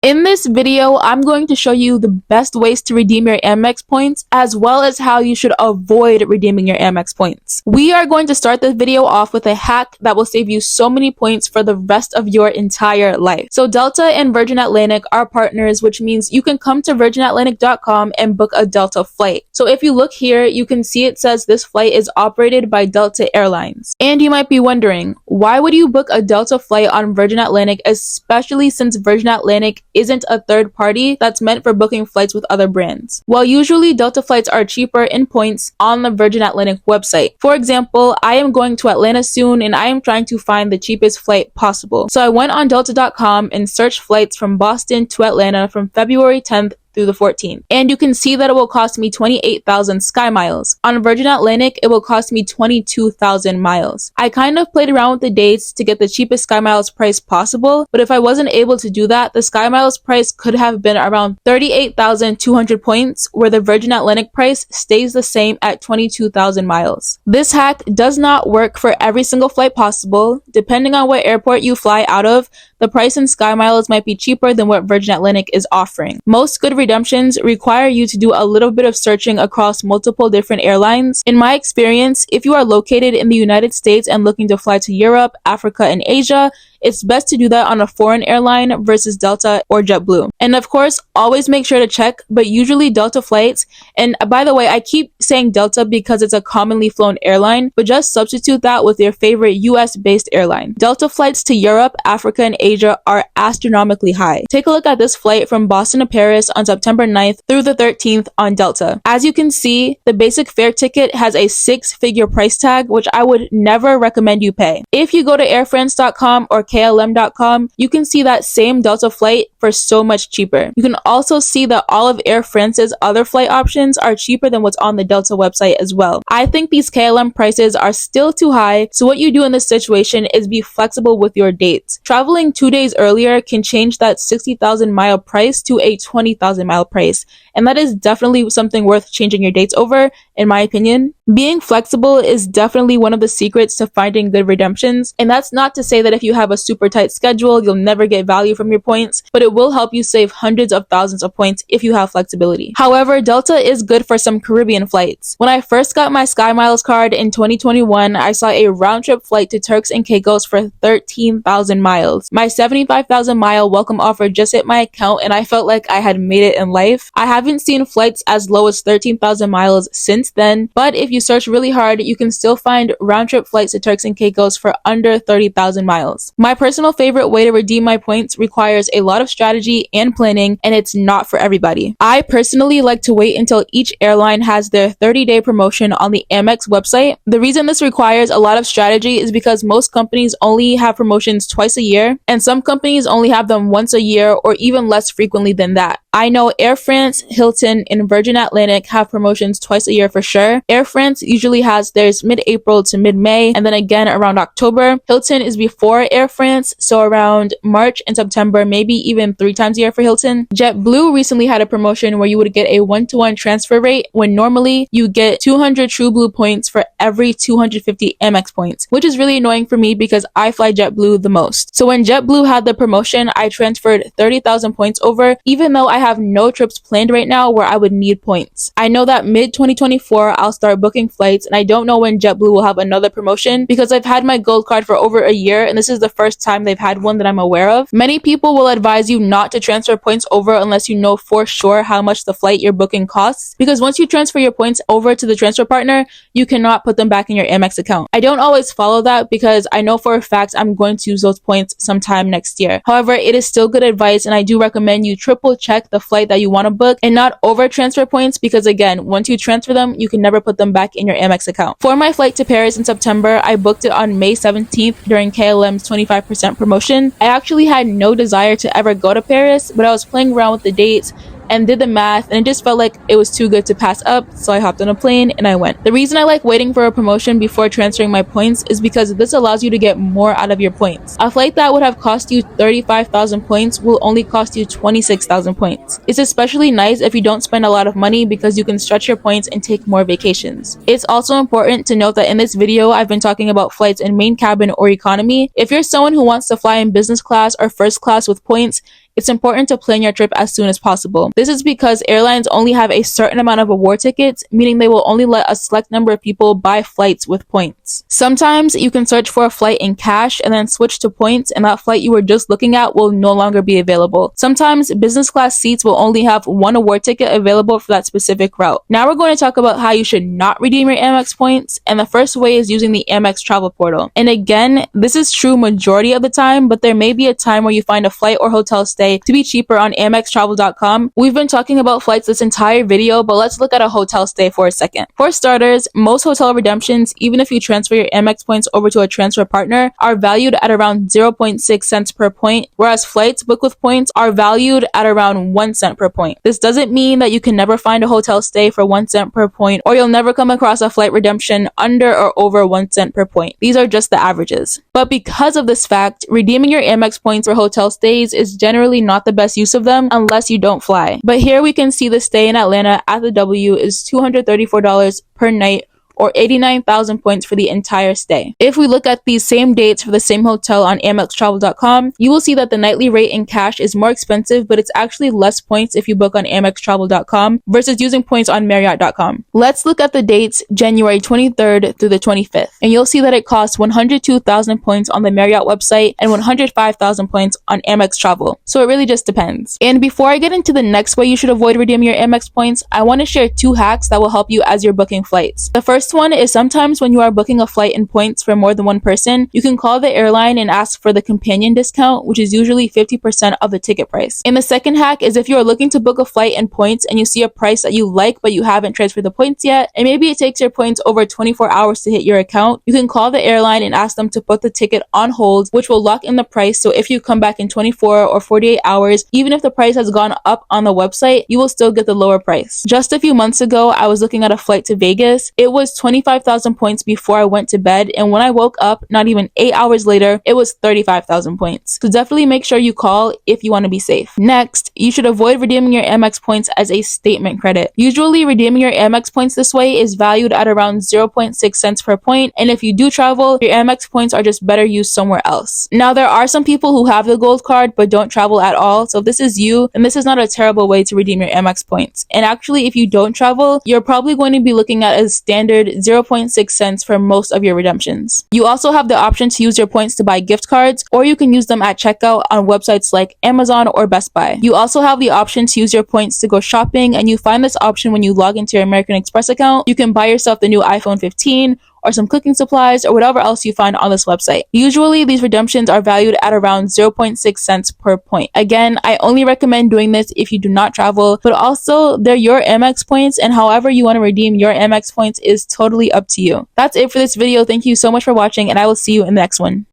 In this video, I'm going to show you the best ways to redeem your Amex points, as well as how you should avoid redeeming your Amex points. We are going to start this video off with a hack that will save you so many points for the rest of your entire life. So Delta and Virgin Atlantic are partners, which means you can come to virginatlantic.com and book a Delta flight. So if you look here, you can see it says this flight is operated by Delta Airlines. And you might be wondering, why would you book a Delta flight on Virgin Atlantic, especially since Virgin Atlantic isn't a third party that's meant for booking flights with other brands? Well, usually Delta flights are cheaper in points on the Virgin Atlantic website. For example, I am going to Atlanta soon and I am trying to find the cheapest flight possible. So I went on delta.com and searched flights from Boston to Atlanta from February 10th through the 14th. And you can see that it will cost me 28,000 Sky Miles. On Virgin Atlantic, it will cost me 22,000 miles. I kind of played around with the dates to get the cheapest Sky Miles price possible, but if I wasn't able to do that, the Sky Miles price could have been around 38,200 points, where the Virgin Atlantic price stays the same at 22,000 miles. This hack does not work for every single flight possible. Depending on what airport you fly out of, the price in Sky Miles might be cheaper than what Virgin Atlantic is offering. Most good redemptions require you to do a little bit of searching across multiple different airlines. In my experience, if you are located in the United States and looking to fly to Europe, Africa, and Asia, it's best to do that on a foreign airline versus Delta or JetBlue. And of course, always make sure to check, but usually Delta flights, and by the way, I keep saying Delta because it's a commonly flown airline, but just substitute that with your favorite US-based airline. Delta flights to Europe, Africa, and Asia are astronomically high. Take a look at this flight from Boston to Paris on September 9th through the 13th on Delta. As you can see, the basic fare ticket has a 6-figure price tag, which I would never recommend you pay. If you go to airfrance.com or KLM.com, you can see that same Delta flight for so much cheaper. You can also see that all of Air France's other flight options are cheaper than what's on the Delta website as well. I think these KLM prices are still too high, so what you do in this situation is be flexible with your dates. Traveling 2 days earlier can change that 60,000 mile price to a 20,000 mile price, and that is definitely something worth changing your dates over, in my opinion. Being flexible is definitely one of the secrets to finding good redemptions, and that's not to say that if you have a super tight schedule, you'll never get value from your points, but it will help you save hundreds of thousands of points if you have flexibility. However, Delta is good for some Caribbean flights. When I first got my Sky Miles card in 2021, I saw a round-trip flight to Turks and Caicos for 13,000 miles. My 75,000 mile welcome offer just hit my account and I felt like I had made it in life. I haven't seen flights as low as 13,000 miles since then, but if you search really hard, you can still find round-trip flights to Turks and Caicos for under 30,000 miles. My personal favorite way to redeem my points requires a lot of strategy and planning, and it's not for everybody. I personally like to wait until each airline has their 30-day promotion on the Amex website. The reason this requires a lot of strategy is because most companies only have promotions twice a year, and some companies only have them once a year or even less frequently than that. I know Air France, Hilton, and Virgin Atlantic have promotions twice a year for sure. Air France usually has theirs mid-April to mid-May, and then again around October. Hilton is before Air France, so around March and September, maybe even 3 times a year for Hilton. JetBlue recently had a promotion where you would get a 1-to-1 transfer rate when normally you get 200 TrueBlue points for every 250 Amex points, which is really annoying for me because I fly JetBlue the most. So when JetBlue had the promotion, I transferred 30,000 points over, even though I have no trips planned right now where I would need points. I know that mid-2024 I'll start booking flights, and I don't know when JetBlue will have another promotion because I've had my gold card for over a year and this is the first time they've had one that I'm aware of. Many people will advise you not to transfer points over unless you know for sure how much the flight you're booking costs, because once you transfer your points over to the transfer partner, you cannot put them back in your Amex account. I don't always follow that because I know for a fact I'm going to use those points sometime next year. However, it is still good advice, and I do recommend you triple check the flight that you want to book and not over transfer points, because again, once you transfer them, you can never put them back in your Amex account. For my flight to Paris in September, I booked it on May 17th during KLM's 25% promotion. I actually had no desire to ever go to Paris, but I was playing around with the dates and did the math, and it just felt like it was too good to pass up, so I hopped on a plane and I went. The reason I like waiting for a promotion before transferring my points is because this allows you to get more out of your points. A flight that would have cost you 35,000 points will only cost you 26,000 points. It's especially nice if you don't spend a lot of money because you can stretch your points and take more vacations. It's also important to note that in this video, I've been talking about flights in main cabin or economy. If you're someone who wants to fly in business class or first class with points, it's important to plan your trip as soon as possible. This is because airlines only have a certain amount of award tickets, meaning they will only let a select number of people buy flights with points. Sometimes you can search for a flight in cash and then switch to points, and that flight you were just looking at will no longer be available. Sometimes business class seats will only have one award ticket available for that specific route. Now we're going to talk about how you should not redeem your Amex points, and the first way is using the Amex travel portal. And again, this is true majority of the time, but there may be a time where you find a flight or hotel stay to be cheaper on amextravel.com. We've been talking about flights this entire video, but let's look at a hotel stay for a second. For starters, most hotel redemptions, even if you transfer your Amex points over to a transfer partner, are valued at around 0.6 cents per point, whereas flights booked with points are valued at around 1 cent per point. This doesn't mean that you can never find a hotel stay for 1 cent per point, or you'll never come across a flight redemption under or over 1 cent per point. These are just the averages. But because of this fact, redeeming your Amex points for hotel stays is generally not the best use of them unless you don't fly. But here we can see the stay in Atlanta at the W is $234 per night, or 89,000 points for the entire stay. If we look at these same dates for the same hotel on amextravel.com, you will see that the nightly rate in cash is more expensive, but it's actually less points if you book on amextravel.com versus using points on marriott.com. Let's look at the dates January 23rd through the 25th, and you'll see that it costs 102,000 points on the Marriott website and 105,000 points on Amex Travel. So it really just depends. And before I get into the next way you should avoid redeeming your Amex points, I want to share 2 hacks that will help you as you're booking flights. The first one is sometimes when you are booking a flight in points for more than one person, you can call the airline and ask for the companion discount, which is usually 50% of the ticket price. And the second hack is if you are looking to book a flight in points and you see a price that you like but you haven't transferred the points yet, and maybe it takes your points over 24 hours to hit your account, you can call the airline and ask them to put the ticket on hold, which will lock in the price. So if you come back in 24 or 48 hours, even if the price has gone up on the website, you will still get the lower price. Just a few months ago, I was looking at a flight to Vegas. It was 25,000 points before I went to bed, and when I woke up, not even 8 hours later, it was 35,000 points. So definitely make sure you call if you want to be safe. Next, you should avoid redeeming your Amex points as a statement credit. Usually, redeeming your Amex points this way is valued at around 0.6 cents per point, and if you do travel, your Amex points are just better used somewhere else. Now, there are some people who have the gold card but don't travel at all, so if this is you, then this is not a terrible way to redeem your Amex points. And actually, if you don't travel, you're probably going to be looking at a standard 0.6 cents for most of your redemptions. You also have the option to use your points to buy gift cards, or you can use them at checkout on websites like Amazon or Best Buy. You also have the option to use your points to go shopping, and you find this option when you log into your American Express account. You can buy yourself the new iPhone 15 or some cooking supplies or whatever else you find on this website. Usually these redemptions are valued at around 0.6 cents per point. Again, I only recommend doing this if you do not travel, but also they're your Amex points, and however you want to redeem your Amex points is totally up to you. That's it for this video. Thank you so much for watching, and I will see you in the next one.